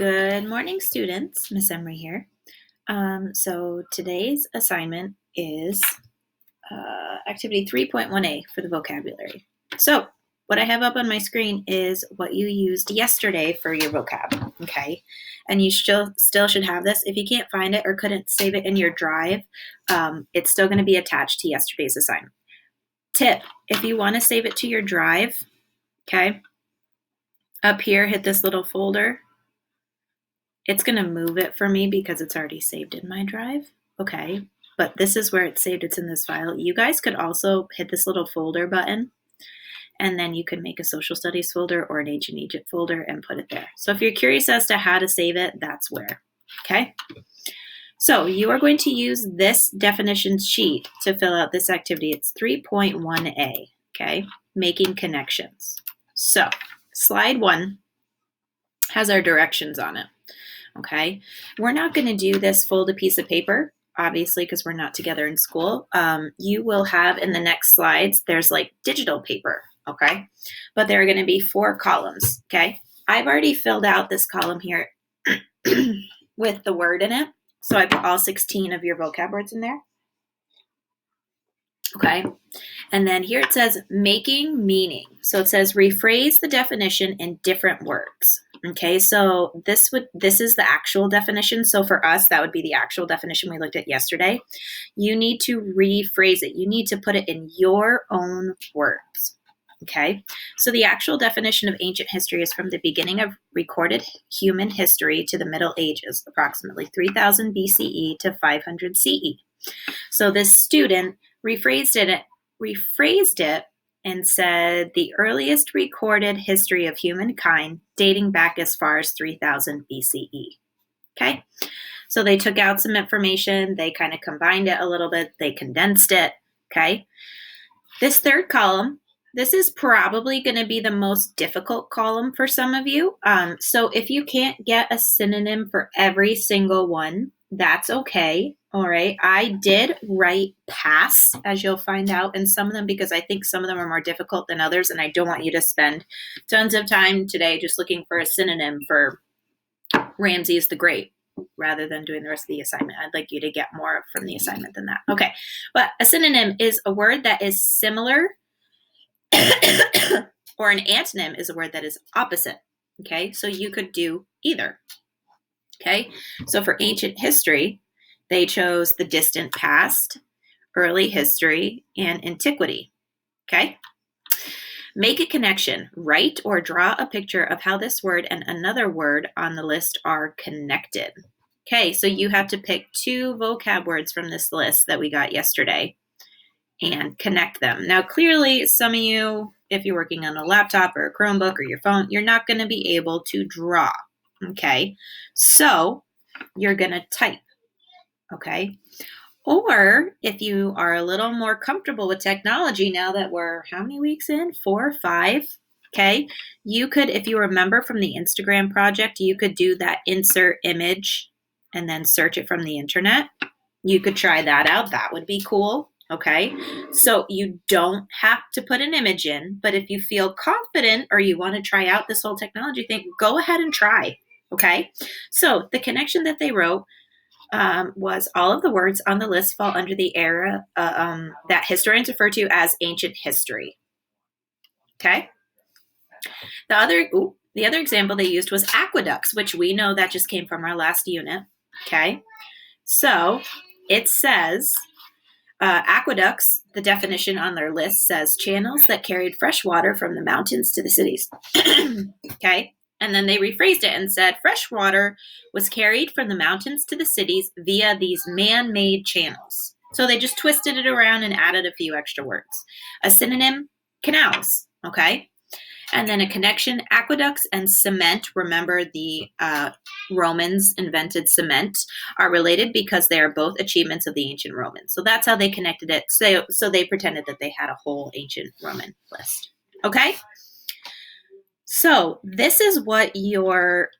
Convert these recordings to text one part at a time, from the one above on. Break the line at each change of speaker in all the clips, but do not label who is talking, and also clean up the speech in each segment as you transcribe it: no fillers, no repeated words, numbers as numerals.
Good morning, students. Miss Emery here. So today's assignment is activity 3.1a for the vocabulary. So what I have up on my screen is what you used yesterday for your vocab, okay? And you still should have this. If you can't find it or couldn't save it in your drive, it's still going to be attached to yesterday's assignment. Tip, if you want to save it to your drive, okay, up here, hit this little folder. It's going to move it for me because it's already saved in my drive. Okay, but this is where it's saved. It's in this file. You guys could also hit this little folder button, and then you could make a social studies folder or an ancient Egypt folder and put it there. So if you're curious as to how to save it, that's where. Okay, so you are going to use this definition sheet to fill out this activity. It's 3.1a, okay, making connections. So slide 1 has our directions on it. Okay, we're not going to do this fold a piece of paper, obviously, because we're not together in school. You will have in the next slides, there's like digital paper, okay? But there are going to be 4 columns, okay? I've already filled out this column here with the word in it. So I put all 16 of your vocab words in there. Okay, and then here it says making meaning. So it says rephrase the definition in different words. Okay, so this is the actual definition. So for us, that would be the actual definition we looked at yesterday. You need to rephrase it. You need to put it in your own words. Okay, so the actual definition of ancient history is from the beginning of recorded human history to the Middle Ages, approximately 3000 BCE to 500 CE. So this student rephrased it and said the earliest recorded history of humankind dating back as far as 3000 BCE. Okay, so they took out some information, they kind of combined it a little bit, they condensed it. Okay, this third column, this is probably going to be the most difficult column for some of you. So if you can't get a synonym for every single one, that's okay. All right. I did write pass, as you'll find out in some of them, because I think some of them are more difficult than others. And I don't want you to spend tons of time today just looking for a synonym for Ramses the Great rather than doing the rest of the assignment. I'd like you to get more from the assignment than that. Okay. But a synonym is a word that is similar or an antonym is a word that is opposite. Okay. So you could do either. Okay. So for ancient history, they chose the distant past, early history, and antiquity. Okay? Make a connection. Write or draw a picture of how this word and another word on the list are connected. Okay, so you have to pick 2 vocab words from this list that we got yesterday and connect them. Now, clearly, some of you, if you're working on a laptop or a Chromebook or your phone, you're not going to be able to draw. Okay, so you're going to type. Okay. Or if you are a little more comfortable with technology now that we're how many weeks in? 4 or 5. Okay. You could, if you remember from the Instagram project, you could do that insert image and then search it from the internet. You could try that out. That would be cool. Okay. So you don't have to put an image in, but if you feel confident or you want to try out this whole technology thing, go ahead and try. Okay. So the connection that they wrote was all of the words on the list fall under the era that historians refer to as ancient history. Okay. The other example they used was aqueducts, which we know that just came from our last unit. Okay. So it says aqueducts, the definition on their list says channels that carried fresh water from the mountains to the cities. Okay. And then they rephrased it and said fresh water was carried from the mountains to the cities via these man-made channels. So they just twisted it around and added a few extra words. A synonym, canals, okay? And then a connection, aqueducts and cement. Remember the Romans invented cement, are related because they are both achievements of the ancient Romans. So that's how they connected it. So they pretended that they had a whole ancient Roman list, okay? So this is what your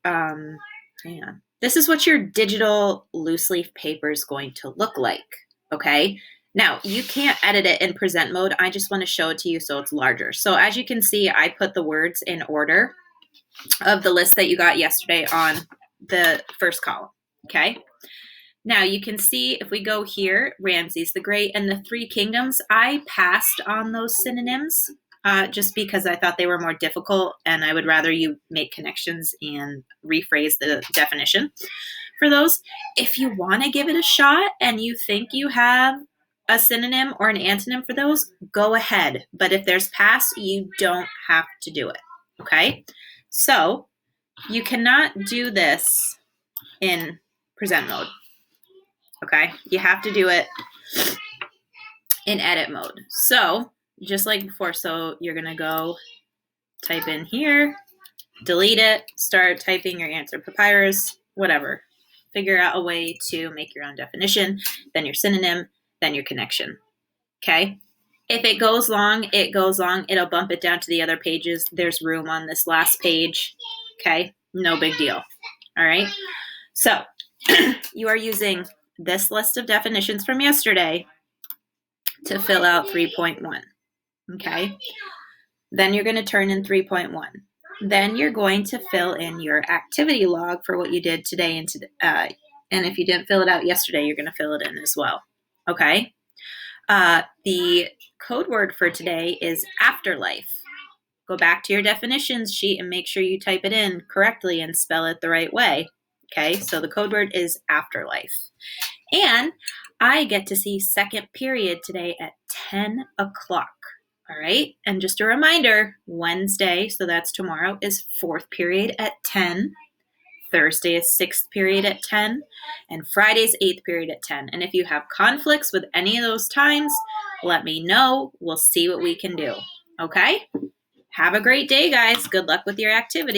this is what your digital loose leaf paper is going to look like. Okay. Now you can't edit it in present mode. I just want to show it to you so it's larger. So as you can see, I put the words in order of the list that you got yesterday on the first column, okay? Now you can see if we go here, Ramses the Great and the Three Kingdoms, I passed on those synonyms just because I thought they were more difficult and I would rather you make connections and rephrase the definition for those. If you want to give it a shot and you think you have a synonym or an antonym for those, go ahead. But if there's past, you don't have to do it, okay? So you cannot do this in present mode. Okay, you have to do it in edit mode. So just like before, so you're gonna go type in here, delete it, start typing your answer, papyrus, whatever. Figure out a way to make your own definition, then your synonym, then your connection. Okay, if it goes long, it goes long. It'll bump it down to the other pages. There's room on this last page. Okay, no big deal. All right, so you are using this list of definitions from yesterday to fill out 3.1, okay? Then you're going to turn in 3.1. Then you're going to fill in your activity log for what you did today and if you didn't fill it out yesterday, you're going to fill it in as well, okay? The code word for today is afterlife. Go back to your definitions sheet and make sure you type it in correctly and spell it the right way. Okay, so the code word is afterlife. And I get to see second period today at 10 o'clock. All right, and just a reminder, Wednesday, so that's tomorrow, is fourth period at 10. Thursday is sixth period at 10. And Friday's eighth period at 10. And if you have conflicts with any of those times, let me know. We'll see what we can do. Okay? Have a great day, guys. Good luck with your activity.